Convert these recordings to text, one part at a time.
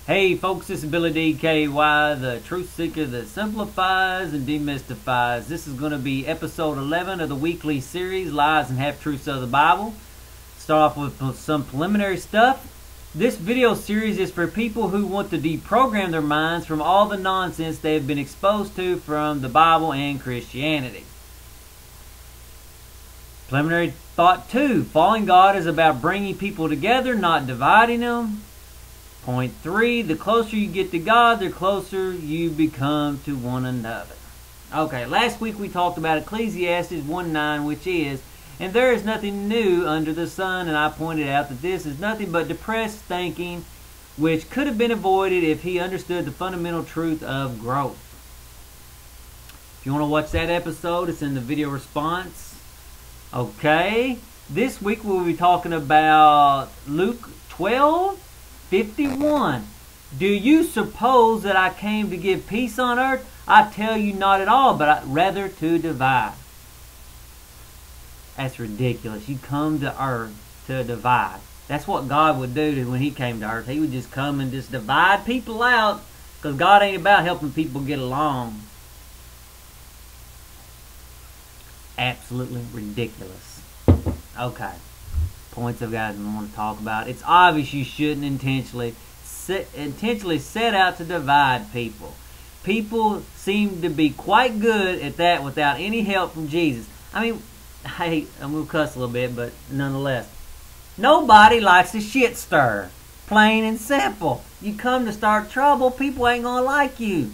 Hey folks, this is Billy DKY, the truth seeker that simplifies and demystifies. This is going to be episode 11 of the weekly series, Lies and Half-Truths of the Bible. Start off with some preliminary stuff. This video series is for people who want to deprogram their minds from all the nonsense they have been exposed to from the Bible and Christianity. Preliminary thought 2. Following God is about bringing people together, not dividing them. Point 3, the closer you get to God, the closer you become to one another. Okay, last week we talked about Ecclesiastes 1:9, which is, and there is nothing new under the sun, and I pointed out that this is nothing but depressed thinking, which could have been avoided if he understood the fundamental truth of growth. If you want to watch that episode, it's in the video response. Okay, this week we'll be talking about Luke 12:51. Do you suppose that I came to give peace on earth? I tell you not at all, but rather to divide. That's ridiculous. You come to earth to divide. That's what God would do when he came to earth. He would just come and just divide people out, because God ain't about helping people get along. Absolutely ridiculous. Okay. Points I've got to want to talk about. It's obvious you shouldn't intentionally set out to divide people. People seem to be quite good at that without any help from Jesus. I mean, hey, I'm going to cuss a little bit, but nonetheless. Nobody likes a shit stir. Plain and simple. You come to start trouble, people ain't going to like you.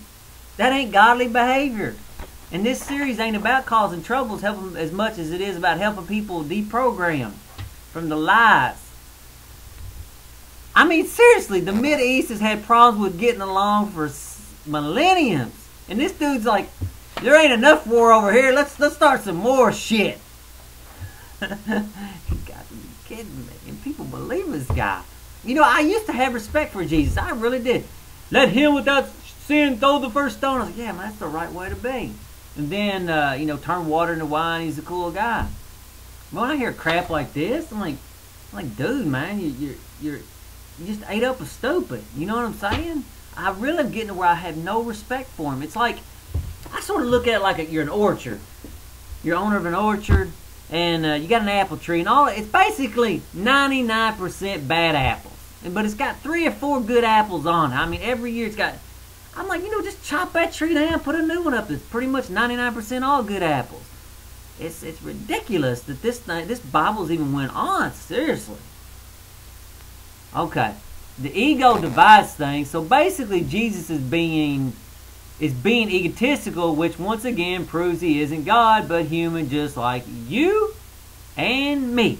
That ain't godly behavior. And this series ain't about causing troubles as much as it is about helping people deprogram from the lies. I mean, seriously, the Mideast has had problems with getting along for millenniums. And this dude's like, there ain't enough war over here. Let's start some more shit. You got to be kidding me. And people believe this guy. You know, I used to have respect for Jesus. I really did. Let him without sin throw the first stone. I was like, yeah, man, that's the right way to be. And then, turn water into wine. He's a cool guy. When I hear crap like this, I'm like, dude, man, you just ate up a stupid. You know what I'm saying? I really am getting to where I have no respect for him. It's like, I sort of look at it like you're an orchard. You're owner of an orchard, and you got an apple tree, and all. It's basically 99% bad apples, but it's got 3 or 4 good apples on it. I mean, every year it's got. I'm like, just chop that tree down, put a new one up. It's pretty much 99% all good apples. It's ridiculous that this Bible's even went on. Seriously. Okay. The ego divides things. So basically Jesus is being egotistical, which once again proves he isn't God, but human just like you and me.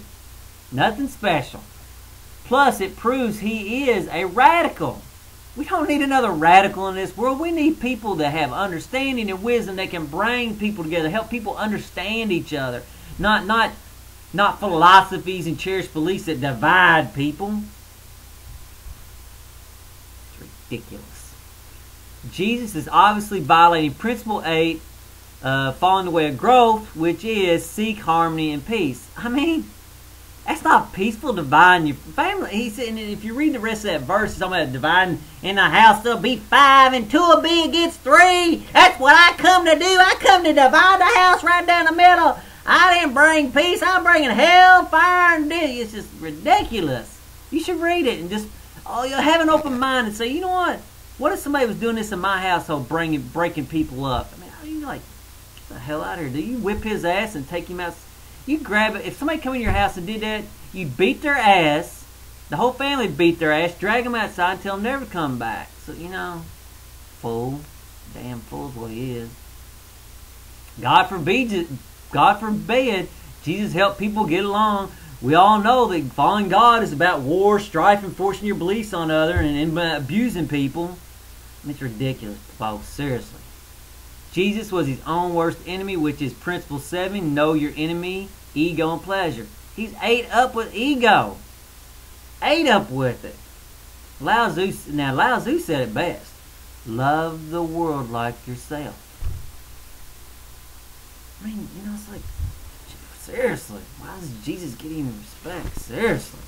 Nothing special. Plus it proves he is a radical. We don't need another radical in this world. We need people that have understanding and wisdom that can bring people together, help people understand each other. Not philosophies and cherished beliefs that divide people. It's ridiculous. Jesus is obviously violating Principle 8, following the way of growth, which is seek harmony and peace. I mean, that's not peaceful, dividing your family. He said, and if you read the rest of that verse, it's talking about dividing in the house. There'll be 5 and 2 will be against 3. That's what I come to do. I come to divide the house right down the middle. I didn't bring peace. I'm bringing hell, fire, and death. It's just ridiculous. You should read it and just you'll have an open mind and say, you know what? What if somebody was doing this in my household, breaking people up? I mean, how do you get the hell out of here? Do you whip his ass and take him out? You grab it. If somebody come in your house and did that, you beat their ass. The whole family beat their ass, drag them outside, and tell them never to come back. So, fool. Damn fool's what he is. God forbid Jesus helped people get along. We all know that following God is about war, strife, and forcing your beliefs on others and abusing people. I mean, it's ridiculous, folks. Seriously. Jesus was his own worst enemy, which is Principle 7, know your enemy, ego, and pleasure. He's ate up with ego. Ate up with it. Lao Tzu said it best. Love the world like yourself. I mean, it's like, seriously, why does Jesus get any respect? Seriously.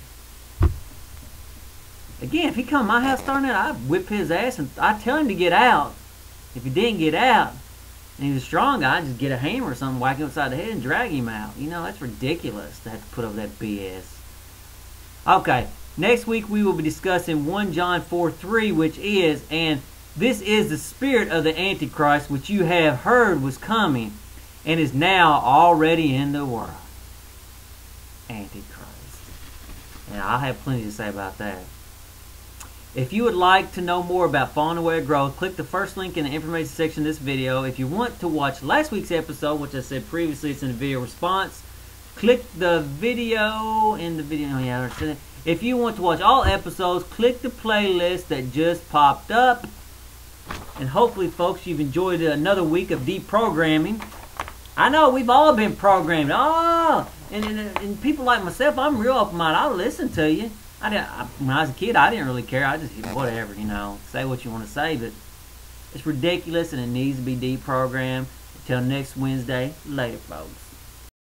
Again, if he come to my house starting that, I'd whip his ass and I'd tell him to get out. If he didn't get out, and he was a strong guy, I'd just get a hammer or something, whack him upside the head and drag him out. You know, that's ridiculous to have to put up that BS. Okay, next week we will be discussing 1 John 4:3, which is, and this is the spirit of the Antichrist, which you have heard was coming, and is now already in the world. Antichrist. And I'll have plenty to say about that. If you would like to know more about Falling Away of Growth, click the first link in the information section of this video. If you want to watch last week's episode, which I said previously, it's in the video response, click the video in the video. Oh, yeah, if you want to watch all episodes, click the playlist that just popped up. And hopefully, folks, you've enjoyed another week of deprogramming. I know we've all been programmed. Oh, and people like myself, I'm real open-minded. I'll listen to you. When I was a kid, I didn't really care. I just, whatever, you know, say what you want to say. But it's ridiculous, and it needs to be deprogrammed. Until next Wednesday, later, folks.